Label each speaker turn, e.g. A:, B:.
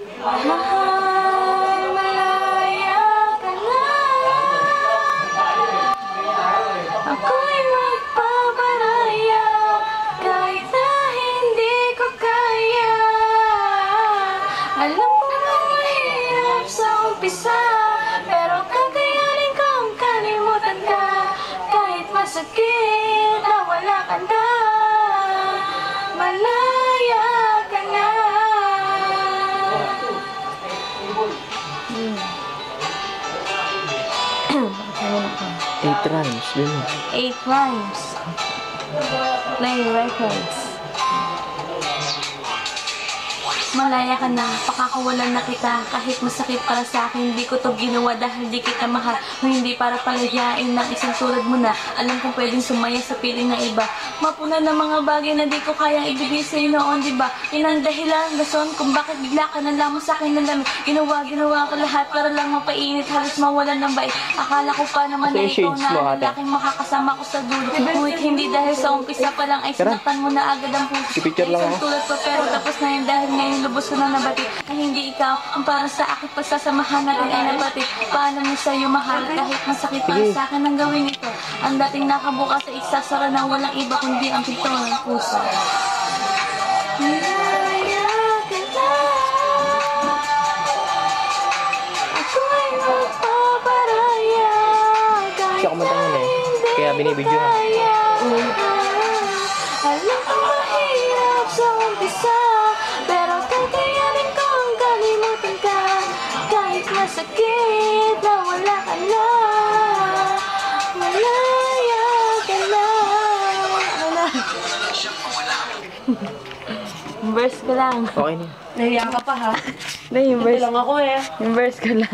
A: Mahal, malaya ka na. Ako'y magpaparaya kahit na hindi ko kaya. Alam ko na mahirap sa umpisa, pero kakayanin kong kalimutan ka. Kahit masakit na wala ka na, malaya ka na.
B: 8 rhymes, din.
A: 8 rhymes. Playing records. Malaya ka na, pakakawalan na kita. Kahit masakit para sa akin, hindi ko to ginawa dahil di kita mahal. O hindi para palayain ng isang tulad mo na alam kong pwedeng sumaya sa piling ng iba. Mapuna ng mga bagay na di ko kayang ibigay sa'yo noon, diba? Yun ang dahilan, rason kung bakit bigla ka na lamang sa akin nalamig. Ginawa ko lahat para lang mapainit, halos mawalan ng bait. Akala ko pa naman na ikaw na lalaking makakasama ko sa dulo. Ngunit hindi dahil sa umpisa pa lang ay sinaktan mo na agad ang puso. Isang tulad pa pero tapos na yun dahil ngayon lubos ko na nabati na hindi ikaw ang para sa akin pagsasamahan natin ay nabatid. Paalam mo sa'yo mahal kahit masakit para sa akin ang gawin ito. Ang dating nakabukas ay isasara na walang iba kundi ang pinto ng puso. Malaya ka na. Ako'y magpaparaya kahit na
B: Kaya binibidyo
A: ko kaya. Alam ko mahirap sa umpisa, pero kakayanin kong kalimutan ka. Kahit masakit na wala ka na, malaya ka na. Yung verse ko lang.
B: Okay na.
C: Nahiya ka pa ha?
A: Yung verse
C: lang ako eh.
A: Yung verse ko lang.